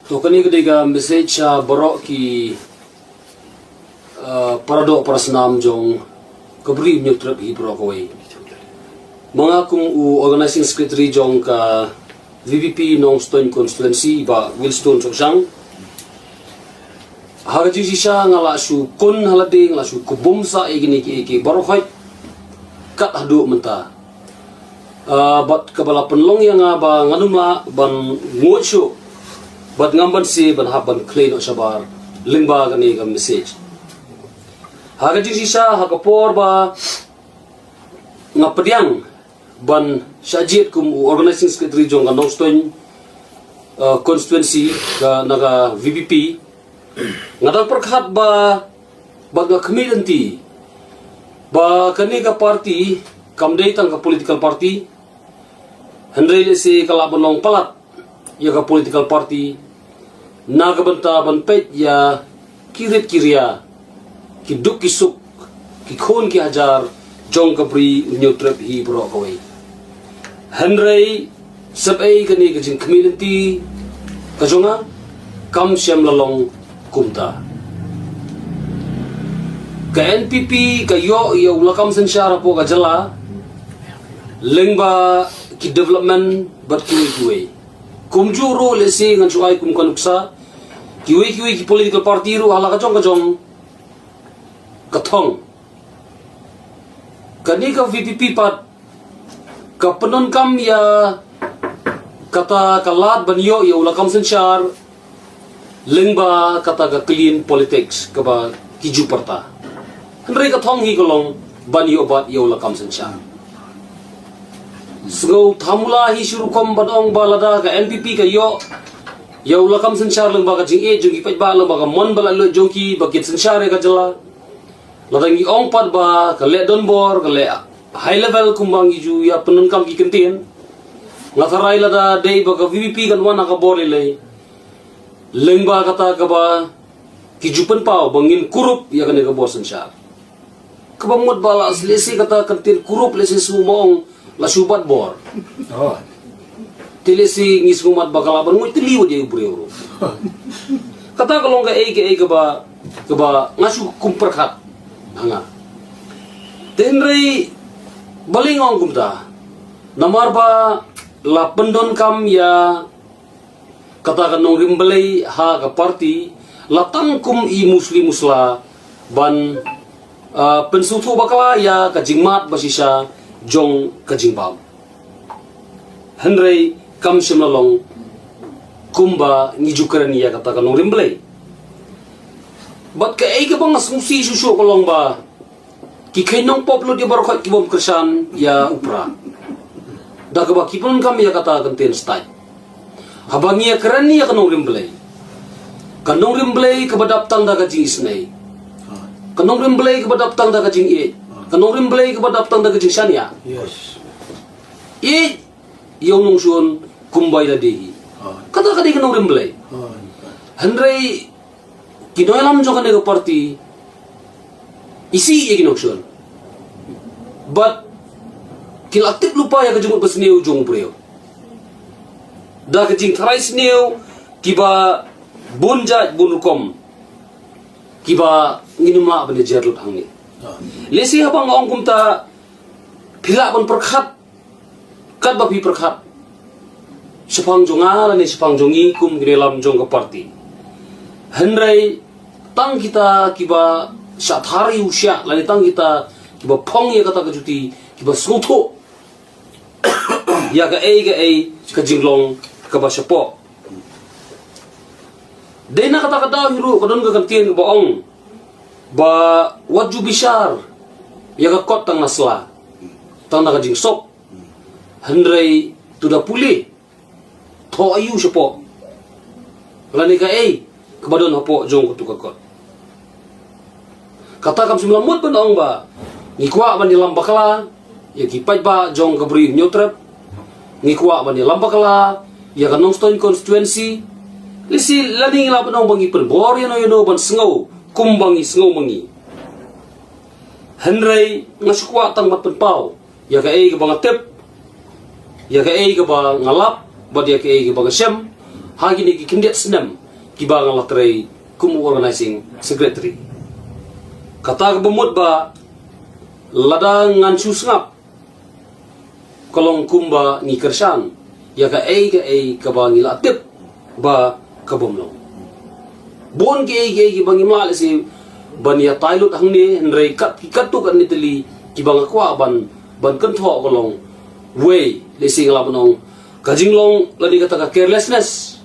तो कनी कदेगा message borok ki paradok parasnam jong kabri nyutrap hi borok oi mga kum u organizing secretary jong ka VVP Nongstoin constituency ba Wilstone Soksang harji sisa ngala su kun halade ngala su kubum sa igini ki borok hoi kat hadu menta bat kabala penlong yang ba nganumla ban ngochu bat ngamban si ban haban claim o sabar lingba gani ga message haga ji sisa haga por ba ngapdiang ban sajit kum organizing secretary jong ga Nongstoin constituency ga naga VVP ngadal perkhat ba baga community ba kani ga party kamdei tang ka political party hendrele si kalabanong palat ya ka political party nagabanta banpet ya kirit kiria kiduk kisuk kikhon ki hajar jong kabri nyutrep hi bro kawai henrei sabai kani kajing community kajonga kam syam lalong kumta ka NPP ka yo ulakam sensyara po ka jala lengba ki development bat kuwe kumjuro lesi ngan suai kum kanuksa kiwe ki political party ru hala kajong kathong kani ka VPP pat ka penon kam ya kata kalat banyo ya ulakam sensyar lengba kata ka clean politics ka ba kiju parta henry kathong hi kolong banyo bat ya ulakam sensyar Sgau thamula hi surukom badong balada ka NPP ka yo yaula kam sensyar leng baga jing e jungi paj ba leng baga mon bala lo jongki bakit sensyar ka jala ladang i ong pat ba ka le donbor ka le high level kumbang ju ya penun kam ki kentien ngatharai lada dei baga VVP kan wana ka bole le leng ba kata ka ba ki jupen pau bangin kurup ya kan ka bor sensyar kabamut bala lesi kata kentir kurup lesi sumong la subat bor tilesi ngis ngumat bakalaban ngoy tiliwa dia ubreo kata kalong ka ba ngasu kumperkat hanga tenrei balingong kumta namar ba la pendon kam ya kata kanong rimbelei ha ka party la tangkum i musla ban pensutu bakala ya ka jingmat basisa jong kajingbam henrei kam simlalong kumba ngijukaran ya kata kanong rimblay bat ka ay ka bang asungsi susu kolong ba ki kainong poplo di barokhat ki bom kersan ya upra da ka ba kipon kam ya kata kantin style habang ya keren ya kanong rimblay ka badaptang da ka jing isnay kanong rimblay ka badaptang da ka jing e kanong rimblay ka badaptang da ka jing sanya Yes. yung nungsun kumbay da dehi kata kadi kanong rimblay henrei kinoylam jong kanega party isi ye kinoksun but kilaktik lupa ya kajungut basneu jong breo da kajing tharai sneu kiba bunjat bunukom kiba nginuma bane jerlut hangi lesi habang ong kumta pila ban perkhat kat babi perkhat sepang jonga lani sepang jongi kum ginelam jong ke party henrei tang kita kiba sathari usya lani tang kita kiba pong ya kata kejuti kiba soto ya ga ei ka jinglong ka ba sepo dena kata hiru kadon ka kantien ba ong ba waju bishar ya ka kot tang nasla tang na jing sok henrei tuda puli to ayu sepo lani ka kabadon hapo jong kutu kakot kata kam simlamut pen ong ba ngikwa ban dilam bakala ya kipaj ba jong kabri nyotrep ngikwa ban dilam bakala ya ka Nongstoin constituency lisi lani ngila pen ong bangi pen bor yano ban sengau kumbangi sengau mangi henrei ngasukwa tang mat pen pau ya ka ka bangatep ya ka ba ngalap ba dia ka ba syam hagi ni kindet senam kibang latrai kum organizing secretary kata kebemut ba ladang ngan susngap kolong kumba ni kersan ya ka ka ba ngila tip ba kabomlong bon ke bang imla si ban ya tailut hangni nrei kat tu kan ni teli kibang akwa ban kan tho kolong way lesi ngala bonong kajinglong ladi kata ka carelessness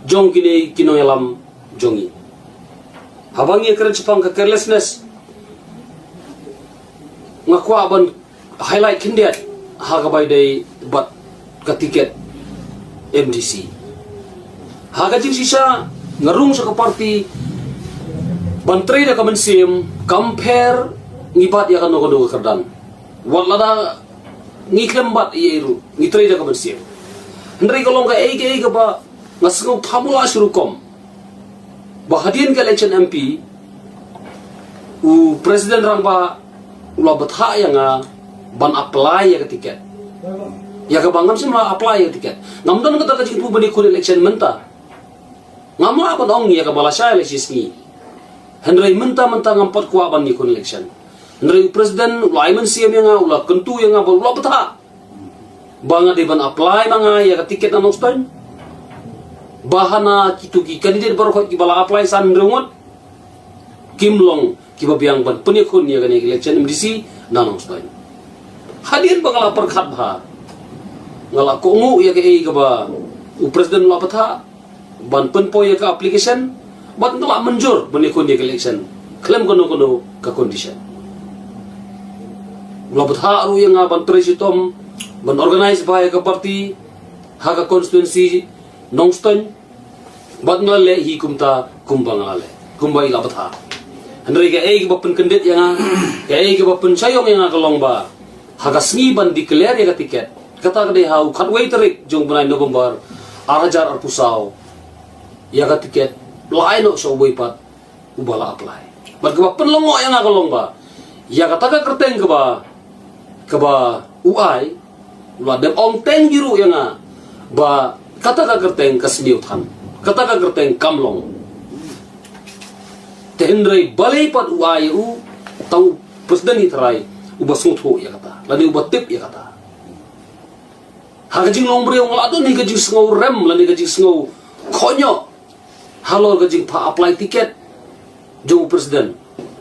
jong kini kinoyalam jongi habangi keren cepang ka carelessness ngakwa ban highlight kindiat haga by day but ka tiket MDC haga jing sisa ngarung sa ka party bantray da kamansim compare ngibat ya kanu kanu kerdan wala ngiklembat iru ngitray da kamansim hendri kolong ka ege ba ngasngau thamula surukom bahadian ka election MP u presiden rang ba ula batha yang ban apply ya tiket ya ka bangam simla apply ya tiket ngamdan kata ka jing pu bani kun election menta ngamla ban ong ya ka malasya election ni hendrai menta ngampat kuwa ban ni kun election hendrai presiden ulaiman siam yang ula kentu yang ula batha banga de ban apply manga ya ka tiket na nostan bahana kitu ki kandidat baru ki bala apply san rengot kimlong kibabiang ban penikun ya kan election MDC nanong stoin hadir bangala perkhat bha ngala kongu ya ke ba u presiden la patha ban penpo ya ka application bat ngala menjur penikun ya election klaim kono ka condition la patha ru yang ban tresitom ban organize ba ya ka party ha ka constituency nongstoin bat ngale hi kumta kumbangale kumbai la patha Hendri ka ba penkendet yang ka ba pensayong yang kalong ba haga sngi ban declare ya tiket kata kade hau khatway tarik jong bunai November arajar arpusau ya ka tiket laino so boipat ubala apply ban ka ba penlongo yang kalong ba ya kata ka kerteng ka ba uai ula dem ong teng jiru yang ba kata ka kerteng kasniutan kata ka kerteng kamlong Hendrai balai pat uai tau presiden itrai uba sungtho ya kata lani uba tip ya kata haga jing long bre ong lado ni ga jing sngau rem lani ga jing sngau konyo halo ga jing pa apply tiket jong presiden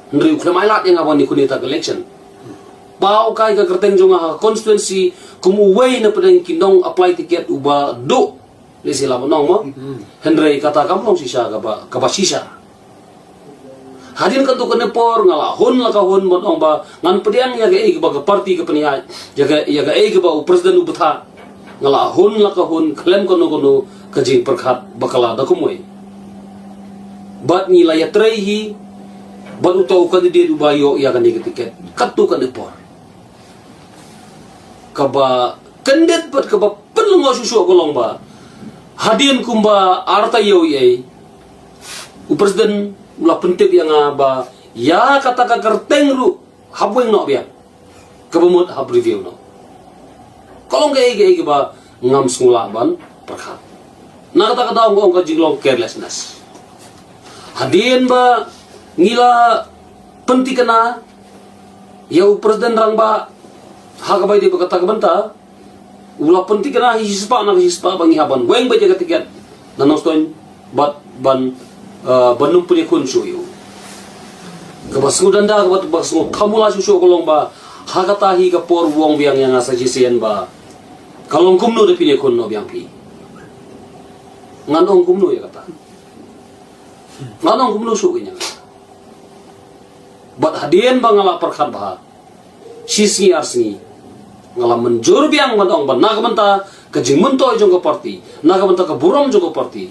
Hendrai ukle mailat yang abani kunita election pau kai ga kerteng jong ha constituency kumu wei na pedang kindong apply tiket uba do lesi la bonong mo Hendrai kata kamlong sisa ka ba sisa hadin kan tu kena por ngala hun la ka hun mon ong ba ngan pediang ya ga ba parti ke peniai ya ga ba presiden ubtha ngala hun la ka hun klem kono ka jing perkhat bakala da kumoi bat ni la ya trehi bat utau ka di du bayo ya kan ni tiket kat tu kan por ka ba kendet bat ka ba penlengo susu kolong ba hadin kumba arta yo ye presiden ulah penting yang ba ya kata ka kerteng ru habweng no biang kebemut hab review no kolong ge ba ngam sngula ban perkhat na kata ong ka jinglong carelessness hadin ba ngila penting kena ya presiden rang ba ha ka bai di kata ka banta ulah penting kena hispa bangi haban weng ba jaga tiket nanoston bat ban banung punya kunsuyu kebasungu danda kebasungu kamula susu kolong ba hakatahi ke por wong biang yang asa jisian ba kalong kumno de punya kunno biang pi nganong kumno ya kata nganong kumno suunya bat hadien ba ngala perkhat ba sisngi arsngi ngala menjur biang ngandong ba nagamanta kajing mentoy jong ke party nagamanta ke buram jong ke party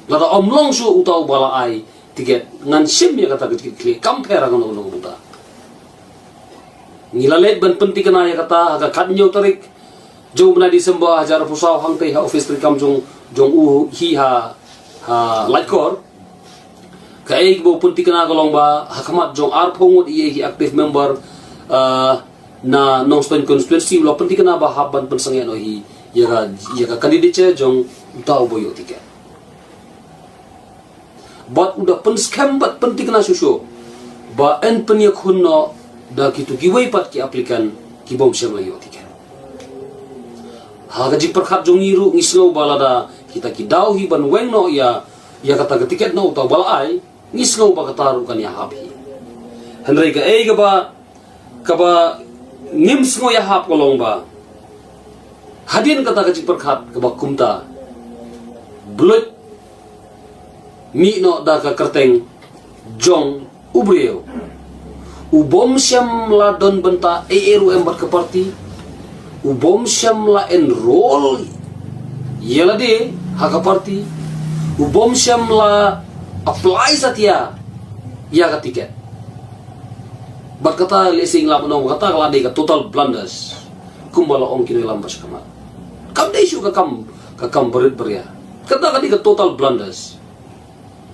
lada omlong su utau bala ai tiket ngan sim ya kata klik compare ngono buta ngilalet ban penting kana ya kata aga kadnyo tarik jo bna di semba hajar pusau hang tei ha office trikam jong u hi ha laikor kai bo penting kana golong ba hakamat jong ar phongut ie hi active member na Nongstoin constituency lo penting kana ba haban pensangyan o hi ya ka candidate jong utau boyo tiket bat udah pen scam bat penting na susu ba en penyak hunno da kitu giwai pat ki aplikan ki bom syam layo tiket ha gaji perkhat jongiru ngislo balada kita ki dauhi ban wengno ya kata tiket no ta balai ngislo ba kataru kan ya habi henry ga e ga ba ngim smo ya hap kolong ba hadin kata gaji perkhat ga ba kumta blut mi no da ka kerteng jong ubreo ubom syam la don benta eru embat ke parti ubom syam la enroll yela de haka parti ubom syam la apply satia ya ka tiket bat kata lesing la no kata kala de ka total blunders kumbala ong kini lambas kamat kam de isu ka kam berit beria kata ka total blunders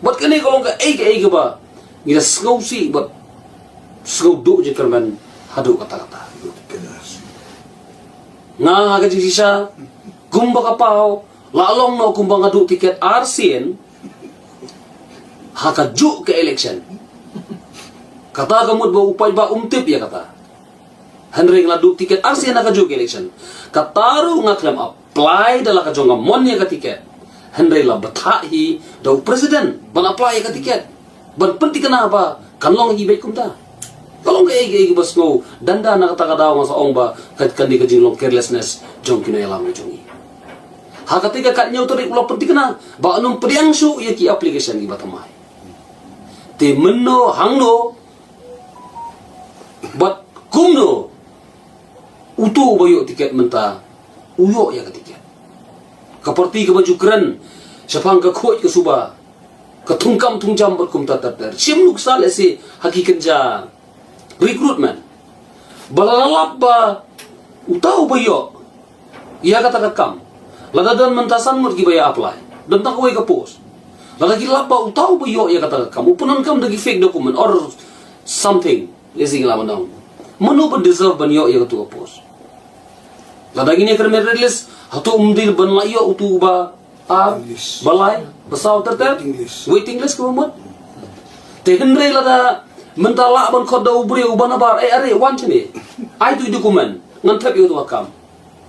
bat kene kalau ka ege ba ngira skausi bat skau do je kerman hadu kata-kata nga ga sisa gumba kapao lalong no gumba ngadu tiket RCN haka ju ke election kata kamut ba upay ba umtip ya kata Henry ngadu tiket RCN haka ju ke election kataru ngaklem apply dala ka jonga mon ya ka tiket Henry la batahi dau presiden ban apply ka tiket ban penting kenapa kanlong hi baik kumta kalau nggak ege bas go danda na kata daw sa ong ba kat kandi ka jinglong carelessness jong kino yalam jongi ha ketika kat nyau tadi ulah penting kena ba anum priang su ya ki application gi batamai te menno hangno bat kumno utu bayo tiket menta uyo ya ka tiket kaparti ke baju keren siapang ke kuat ke suba ke tungkam tungjam berkum tatar sim nuksal ese hakikat ja recruitment balalap ba utau bayo ia kata kam lada dan mentasan mut ki baya apply dan tak ke post lada ki lapa utau bayo ia kata kam upunan kam dagi fake document or something lesing la manang manu ben deserve ban yo ia ke post lada gini kermer release hatu umdil ban layo utu ba balai basau terter waiting list ke mut te henry lada mentala ban khoda ubri ubana bar are wanchne ai tu dokumen ngantap yo tu kam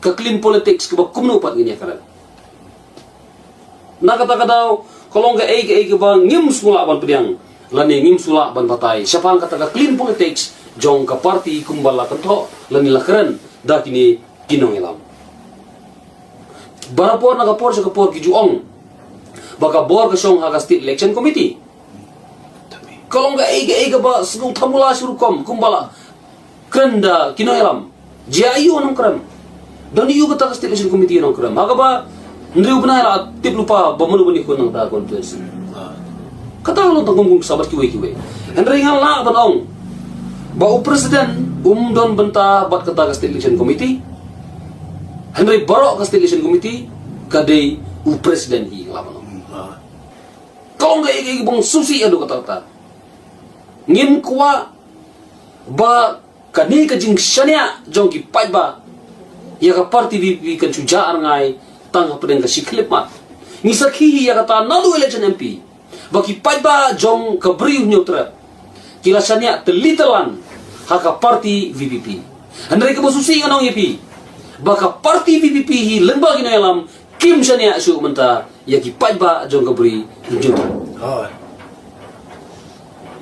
ke clean politics ke bakumno pat gini karan na kata kadau kalau enggak ege ba ngim sula ban pediang lani ngim sula ban batai siapa kata ka clean politics jong ka parti kumbala kanto lani lakaran da kini kinong elam barapor na kapor sa kapor ki juong baka bor ka song haga state election committee kalau enggak ege ba sung tamula surukom kumbala kenda kino elam jayu nang kram dan yu kata state election committee nang kram haga ba ndri ubna la tip lupa bamulu bani ko nang ta conference kata lo tanggung sabat kiwe ndri ngal la ban ong ba presiden don benta bat kata state election committee Henry barok ke state election committee kadai presiden hi laban kalau enggak ege bang susi adu kata ngin kuwa ba kani ka jing shania jong ki pai ba ya ka parti VP kan chuja ngai tang pedeng ka siklip mat ni sakhi ya kata nalu election MP ba ki pai ba jong ka briu neutra kila shania telitelan haka parti VPP Henry ka susi nganong yepi baka parti VPP hi lemba gina alam kim shania su menta ya ki pai ba jong ka bri junta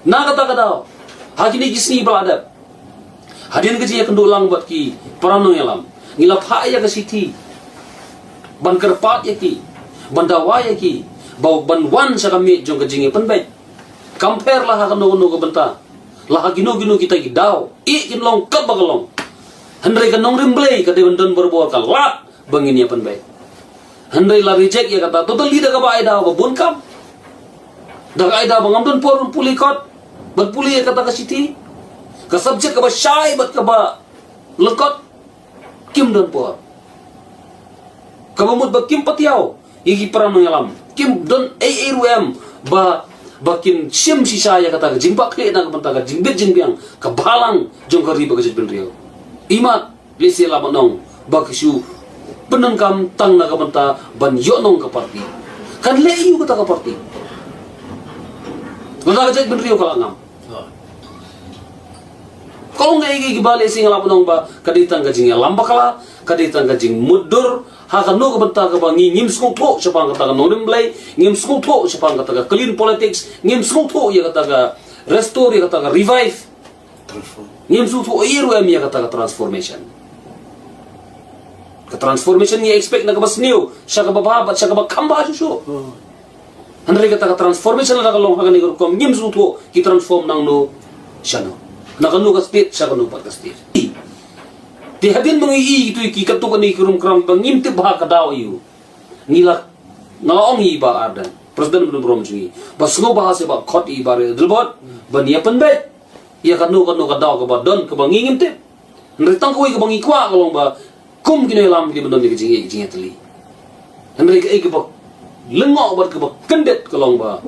na kata hakini gisni baladap hadin gaji ya kendulang buat ki parano alam ngilap ha ya ka siti ban kerpat ya ki bandawa ya ki bau ban wan sa kami jong ka jingi penbai compare lah ka no ka benta lah gino kita ki daw i kinlong ka bagalong Henry kan nong rimblay ka dewan don berbuat ka lat bangin ya penbai Henry la reject ya kata total lida ka ba ida ba bunkam dak ida bangam don por puli kot bat puli ya kata ka siti ka subject ka ba syai bat ka ba lekot kim don por ka bamut ba kim patiaw igi parang ngalam kim don ARUM ba bakin sim sisa ya kata ka jingpak kle na ka banta ka jingbit jingbiang ka balang jong ka riba ka jit benriyo imat lesi la manong bakisu penengkam tang na kabanta ban yo nong ka parti kan le yu kata ka parti Guna ka ben rio kala ngam. Kalau nggak iki balik sing lapunong ba kaditang ka jing lamba kala, kaditang ka jing mudur, hakano ka benta ka ba ngim skong tho siapa kata ka norim blay, ngim skong tho siapa kata ka clean politics, ngim skong tho ya kata ka restore ya kata ka revive. Ngim skong tho iru ya kata ka transformation. Ka transformation ni expect na ka bas new, siya ka bababat, siya ka ba kamba siyo. Handre kata ka transformation na ka long hakani ko ngim skong tho ki transform nang no siya no. Nakanu ka state, siya kanu pat ka state. Ti hadin mangi itu iki katukan ni kurum kram bangim ti bah kadaw iyo. Ngila ngaong iba ardan. Presiden belum berom jungi. Bas ngo bahasa ba khot iba re dilbot bania penbet. Ia kanu kadaw ka ba don ka bangingim ti. Nritang ko ka bangi kwa kalong ba kum kini lam di bendon di jingi teli. Henry ka ba lengo ba ka ba kendet kalong ba.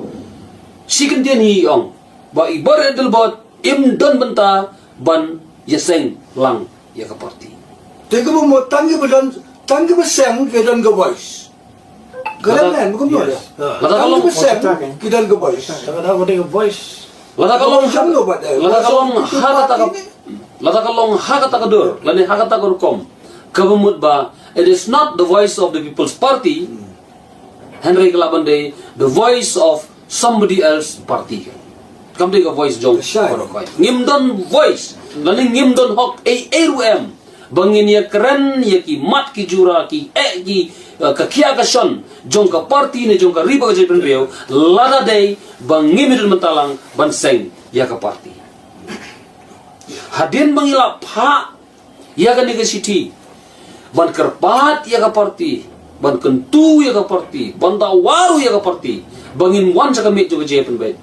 Siken dia ni ong ba ibar dilbot im don benta ban yeseng lang ya ka parti. Teka mo tanggi ba seng kidan ka voice. Kailan mo kumno. Tanggi ba seng kidan ka voice. Lata kalong hakata kadur lani hakata kurkom kabumut ba it is not the voice of the People's Party. Henry Kalabande the voice of somebody else party. Kamde ka voice jong ngimdon voice lani ngimdon hok ARUM bangin ya keren ya ki mat ki jura ki ki kakia ka shon jong ka party ne jong ka riba ka jepen reo lada day bangimidon mentalang banseng ya ka party hadin bangila pha ya ka negasiti ban kerpat ya ka party ban kentu ya ka party ban tawaru ya ka party bangin wan sa kami juga jepen bay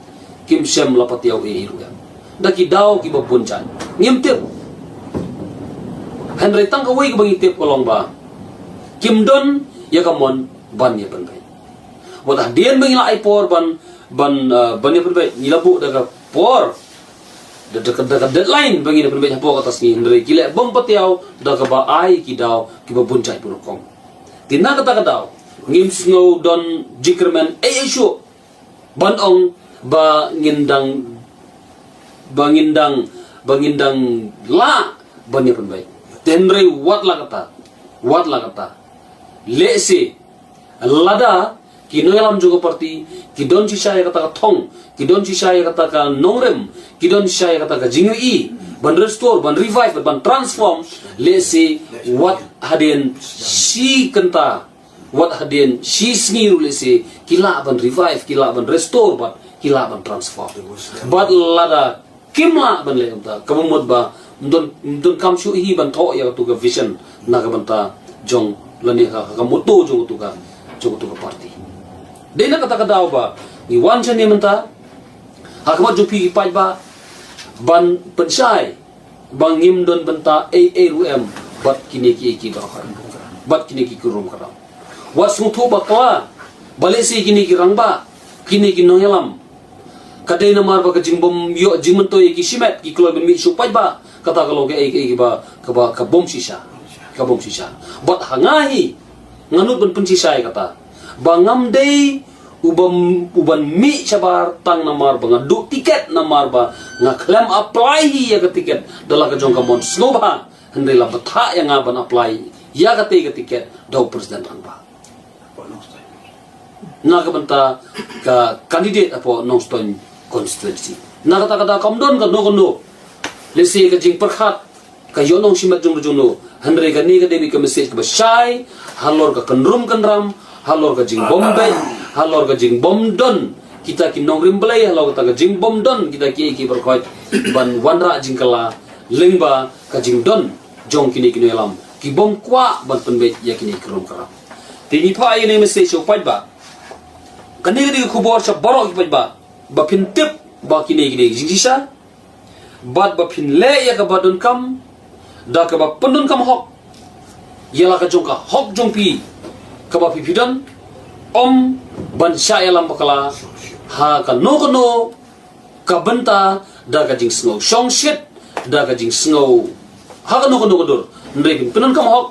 kim sem lapat yaw iru ya daki daw ki babuncan ngimtip Henry tang kawai ki bangitip kolong ba kim don ya kamon ban ya penbay wala dian bangila ai por ban ya penbay nilabu daga por dekat deadline bangina penbay hapo atas ni Henry kile bom patiaw daga ba ai ki daw ki babuncai punukom tinna kata daw ngim snow don jikerman shu ban ong bangindang la banya penbay tenre wat la kata lese lada kinoyalam juga parti kidon sisaya kata ka thong kidon sisaya kata ka nongrem kidon sisaya kata ka jingui ban restore ban revive ban transform lese wat hadin si kenta wat hadin si sngiru lese kila ban revive kila ban restore ban kila ban transform but lada kimla ban le kamta kamumot ba don kam shu hi ban tho ya tu ka vision na ka banta jong lani ka moto jong tu ka party dena kata daw ba ni wan chen ni menta hakmat jupi pai ba ban pensai bangim don benta ARUM bat kini ki ba bat kini ki kurum karam was mutu ba kwa balesi kini ki rangba kini ki noyalam kadai namar ba ka jingbom yo jingmento ki simet ki klo ben mi supai ba kata kalau ke ba ka bom sisa bat hangahi nganut ben pensisa kata bangam dei uban mi sabar tang namar ba du tiket namar ba ngaklem apply hi ya ke tiket dala ka jong ka mon snoba hendai la batha yang aban apply ya ka tiket daw presiden rang ba na ka banta ka candidate apo nongstoin constituency na kata kamdon ka no lesi ka jing perkhat ka yonong simat jong no handre ka ni ka debi ka message ka syai halor ka kenrum kenram halor ka jing bombay halor ka jing bomdon kita ki nongrim belai halor ka jing bomdon kita ki berkhot ban wanra jing kala lengba ka jing don jong kini elam ki bom kwa ban penbet ya kini kerum karam tini pa ini message upai ba kani ka khubor sa borok upai ba bapin tip ba kini jingisa bad bapin le ya ka badun kam da ka ba pendun kam hok yala ka jongka hok jongpi ka ba pipidan om ban syaya lam bakala ha ka no ka benta da ka jing snow shong shit da ka jing snow ha ka no dur ndre pendun kam hok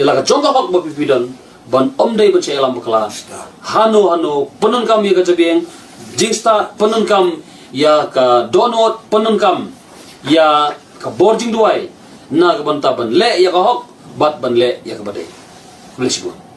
yala ka jongka hok ba pipidan ban om dai ban syaya lam bakala hano pendun kam ya ka jabeng jingsta pendun kam ya ka donot penunkam ya ka borjing duai na ka bantaban le ya ka hok bat ban le ya ka badai. Boleh sih